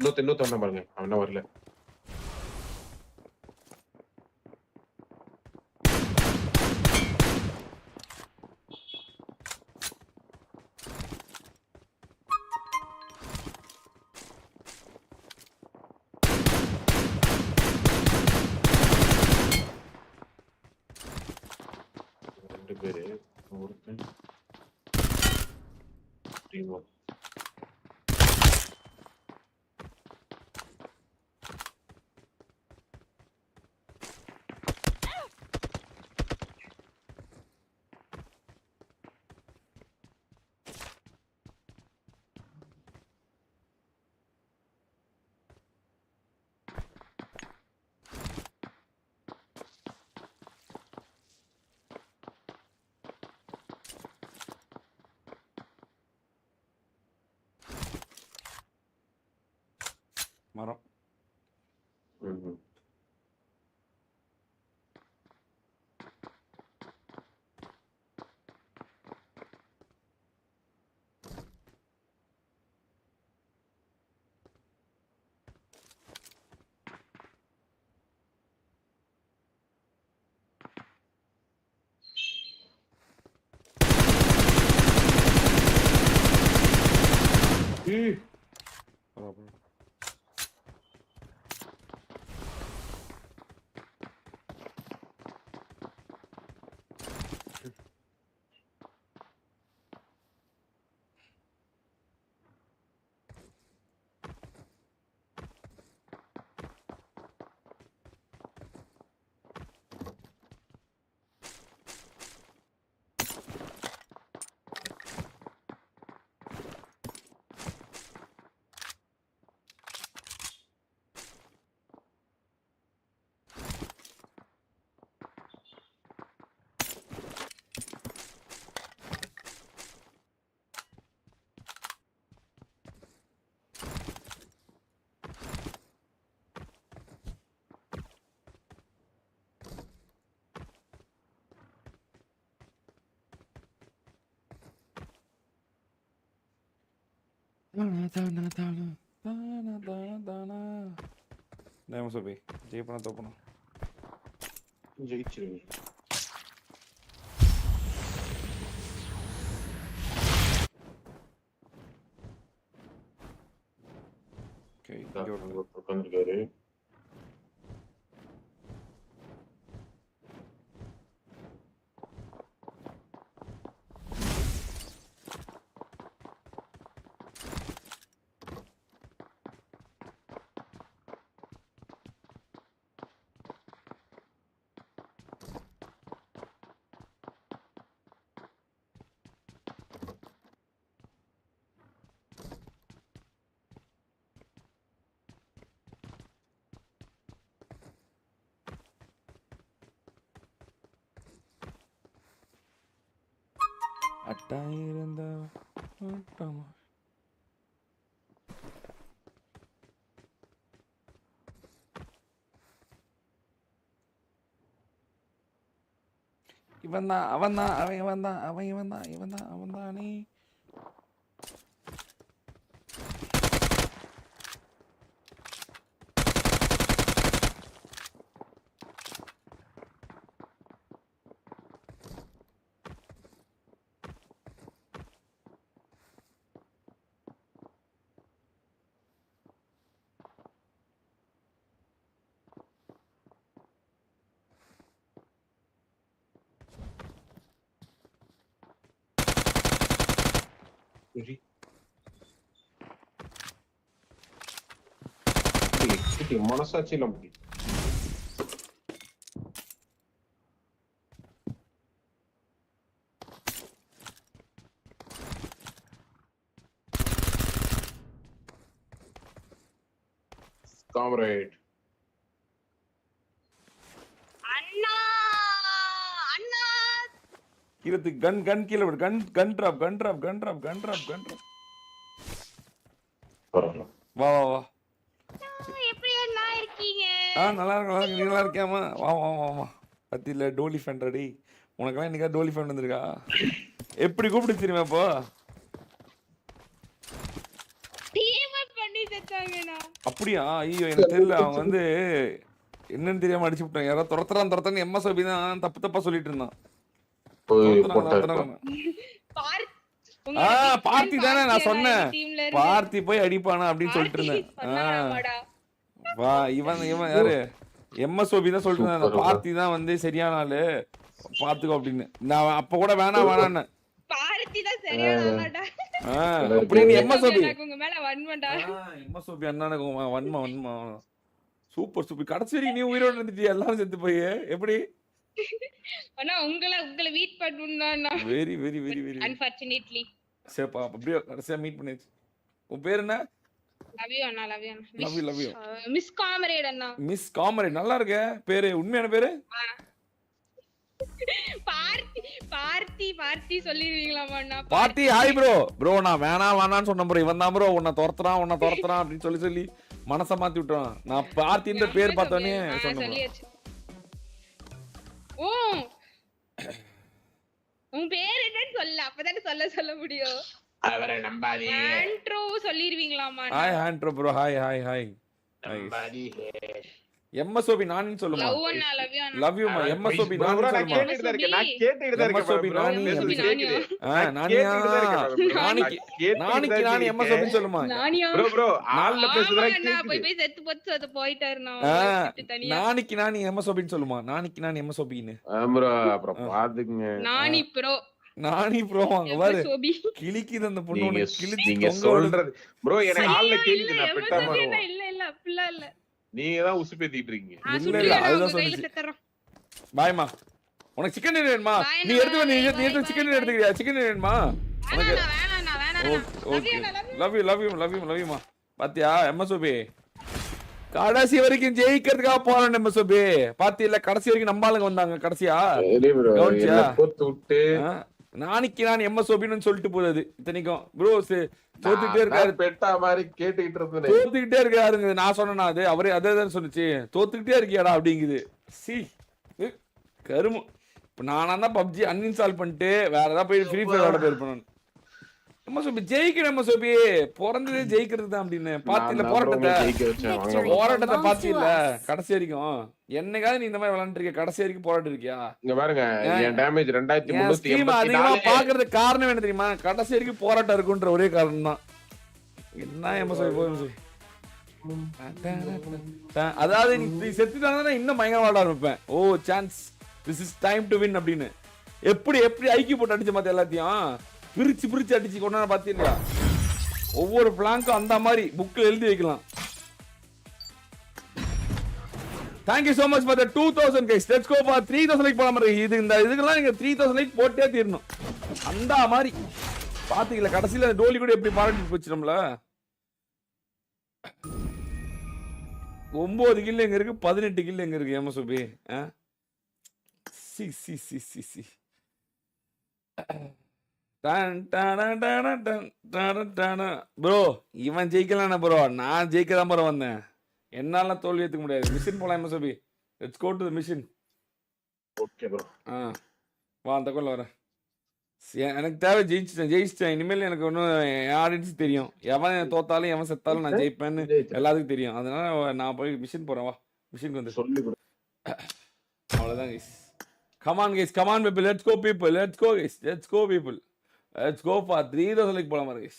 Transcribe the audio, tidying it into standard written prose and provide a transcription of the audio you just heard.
இன்னொருத்தவன் பாருங்க, அவன வரல. ரெண்டு பேரு, ஒருத்தன் டீம். மரம். ஜெயிப்பனா தோப்பனா ஜெயிச்சிருவேன். உட்காந்துருக்காரு. அட்டாயிருந்த இவன் தான் அவன் தான் அவன் இவன் தான் அவன் இவன் தான் இவன் தான் அவன் தானே. மனசாட்சி இல்ல முடியும். காம்ரேட் கீழத்து கன் கன் கீழே விடு. கன் கன் டிராப் கன் டிராப் கன் டிராப் கன் டிராப் கன் டிராப். வா வா வா. நல்லா இருக்கு. நீ நல்லா இருக்கியாமா? வா வா வா வா. பத்தியில டோலி ஃபேன் ரெடி. உனக்கெல்லாம் இன்னைக்கா டோலி ஃபேன் வந்திருக்கா? எப்படி கூப்பிட்டு தெரியுமா இப்போ? செத்தாங்கண்ணா. அப்படியா? ஐயோ எனக்கு தெரியல. அவங்க வந்து என்னன்னு தெரியாம அடிச்சு விட்டாங்க. யாரோ துரத்துறான்னு எம்எஸ்ஓபி தான் தப்பா சொல்லிட்டு இருந்தான். போய் துரத்துறாங்க போட்டாரு துரத்துறாங்க. பார்த் ஆ உங்களோட big fan பார்த்தி தானே நான் பார்த்தியா சொன்னேன். எங்க டீம்ல இருந்து? பார்த்தி போய் அடிப்பானா அப்படின்னு சொல்லிட்டு பார்த்தி இருந்தேன். சொன்னாங்களாமாடா. வா இவன் யாரு எம்எஸ்ஓபி தான் சொல்லிட்டு இருந்தான். சூப்பர். பார்த்தி தான் வந்து சரியான ஆளு பாத்துக்கோ அப்படின்னு. நான் அப்ப கூட வேணான்னு. பார்த்தி தான் சரியான ஆளாடா. அப்படின்னு எம்எஸ்ஓபி எனக்கு உங்க மேல வன்மண்டா. எம்எஸ்ஓபி அண்ணனுக்கு வன்மா சூப்பர் சூப்பர். கடைசி வரைக்கும் நீ உயிரோட இருந்துட்டியா? எல்லாரும் செத்து போய் எப்படி? ஆனா உங்களை மீட் பண்ணனும்னா very very very very unfortunately. சரிப்பா அப்படியே கடைசியா மீட் பண்ணியாச்சு. உன் பேர் என்ன? லவ் யூ அண்ணா, லவ் யூ அண்ணா. Love you love you. Miss comrade Anna. Miss comrade நல்லா இருக்க பேரு. உண்மையான பேரு? பார்த்தி சொல்லிருவீங்களாமா அண்ணா? பார்த்தி ஹாய் ப்ரோ நான் வேணான்னு சொன்ன ப்ரோ. இவன் தான் ப்ரோ உன்னை துரத்துறான் அப்படின்னு சொல்லி மனசை மாத்தி விட்டான். நான் பார்த்தின்ற பேர் பார்த்தோன்னே சொன்னேன். சொல்லியாச்சு. ஓ உன் பேர் என்னன்னு அப்பதானே சொல்ல முடியும். அவரை நம்பாதீங்க. ஆண்ட்ரோ சொல்லிருவீங்களாமா? Hi Andro bro. ஹாய் நம்பாதீங்க. எம்எஸ்ஓபி நானி சொல்லுமா? லவ் அண்ணா, லவ் யூ அண்ணா. லவ் யூ மா. எம்எஸ்ஓபி bro, நானி bro, நான் சொல்லுமா? கேட்டுட்டு தான் இருக்கேன். நான் கேட்டுட்டு தான் இருக்கேன் MSOB bro. நானி, பேசுறது MSOB கேக்குது. நானியா கேட்டுட்டு தான் இருக்கேன் bro. நானிக்கு நானி எம்எஸ்ஓபி சொல்லுமா? நானியா? bro, ஆள்ல பேசுறதா ஆமா அண்ணா, கேக்குது. செத்து போச்சு போயிட்டாருண்ணா. தனியா நானிக்கு நானி எம்எஸ்ஓபின்னு சொல்லுமா? நானிக்கு நானி எம்எஸ்ஓபின்னு. bro, அப்புறம் பாத்துக்குங்க. நானி ப்ரோ நானி ப்ரோ அங்க பாரு எம்எஸ்ஓபி. கிளிக்குது அந்த பொண்ணு. நீங்க உனக்கு கிழிச்சு நீங்க தொங்க விடுது. சொல்றது bro, எனக்கு ஆள்ல கேக்குது. இல்ல நான் பெட்டா எம்எஸ்ஓபி மாறுவோம். இல்ல அப்படிலாம் இல்ல. நீங்க தான் உசுப்பேத்திட்டு இருக்கீங்க. இல்ல, அதுதான் சொல்லுச்சு. செத்துறோம். பாய்மா. உனக்கு சிக்கன் வேணுமா? Bye நீ அண்ணா, எடுத்து நீ bye, எடுத்து bye, சிக்கன் bye. எடுத்துக்கிறியா? சிக்கன் வேணுமா? உனக்கு வேணாண்ணா. Okay love you. பாத்தியா எம்எஸ்ஓபி கடைசி வரைக்கும் ஜெயிக்கிறதுக்காக போறேன். எம்எஸ்ஓபி பாத்தியில கடைசி வரைக்கும் நம்ம ஆளுங்க வந்தாங்க கடைசியா. சரி bro, கவுன்சியா? என்ன போட்டு விட்டு நாளைக்கு நான் எம்எஸ்ஓபின்னு சொல்லிட்டு போகுது இத்தனைக்கும். ப்ரோ தோத்துக்கிட்டே இருக்காரு. நான் பெட்டா மாதிரி கேட்டுக்கிட்டு இருந்தேன். தோத்துக்கிட்டே இருக்காருங்க. நான் சொன்னா அது அவரே அதே சொன்னுச்சு. தோத்துக்கிட்டே இருக்கியாடா அப்படிங்குது. சி கருமு. இப்ப நானா தான் பப்ஜி அன்இன்ஸ்டால் பண்ணிட்டு வேற ஏதாவது போய் ஃப்ரீ ஃபயர் விளையாட போயிருப்பேன். எம்எஸ்ஓபி ஜெயிக்கணும். எம்எஸ்ஓபி பிறந்ததே ஜெயிக்கிறது தான் அப்படின்னு பாத்தியில போராட்டத்தை பாத்தியில கடைசி வரைக்கும். என்னைக்காவது நீ இந்த மாதிரி விளையாண்டு இருக்க? கடைசி வரைக்கும் போராட்டு இருக்கியா? இங்க பாருங்க, என் டேமேஜ் என் ஸ்ட்ரீம் அதிகமா 2384. பாக்குறதுக்கு காரணம் என்ன தெரியுமா? கடைசி வரைக்கும் போராட்டம் இருக்குன்ற ஒரே காரணம் தான். என்ன எம்எஸ்ஓபி போய் அதாவது நீ செத்துட்டாங்கன்னா இன்னும் பயங்கர விளையாட ஆரம்பிப்பேன். Oh chance, this is time to win அப்படின்னு. எப்படி ஐக்கிய போட்டு அடிச்ச மாதிரி எல்லாத்தையும் பிரிச்சு அடிச்சு கொண்டாட பாத்தீங்களா? ஒவ்வொரு பிளாங்கும் அந்த மாதிரி புக்ல எழுதி வைக்கலாம். Thank you so much for the 2000 guys. Let's go for 3000 like போலாம். இந்த இதுக்கெல்லாம் நீங்க 3000 லைக் போட்டே தீரணும். அந்த மாதிரி பாத்தீங்களா? கடைசியில டோலி கூட எப்படி பாராட்டி போச்சு நம்மள. 9 கில் எங்க இருக்கு? 18 கில் எங்க இருக்கு? எம்எஸ்ஓபி சி ப்ரோ இவன் ஜெயிக்கலாம் ப்ரோ. நான் ஜெயிக்கதான் ப்ரோ வந்தேன். என்னால தோல்வி ஏத்துக்க முடியாது. மிஷின் போலாம் MSOP. Let's go to the machine. Okay bro. வா அந்த கோல்ல வரேன். எனக்கு தேவை ஜெயிச்சிட்டேன். இனிமேல் எனக்கு ஒன்றும் ஆடியன்ஸ் தெரியும். எவன் தோத்தாலும் எவன் செத்தாலும் நான் ஜெயிப்பேன்னு எல்லாத்துக்கும் தெரியும். அதனால நான் போய் மிஷின் போறேன். வா மிஷினுக்கு வந்து சொல்லி bro. அவ்வளவுதான் guys. Come on guys, come on people, let's go people, let's go guys, let's go people, let's go for 3000 like போலாம் guys.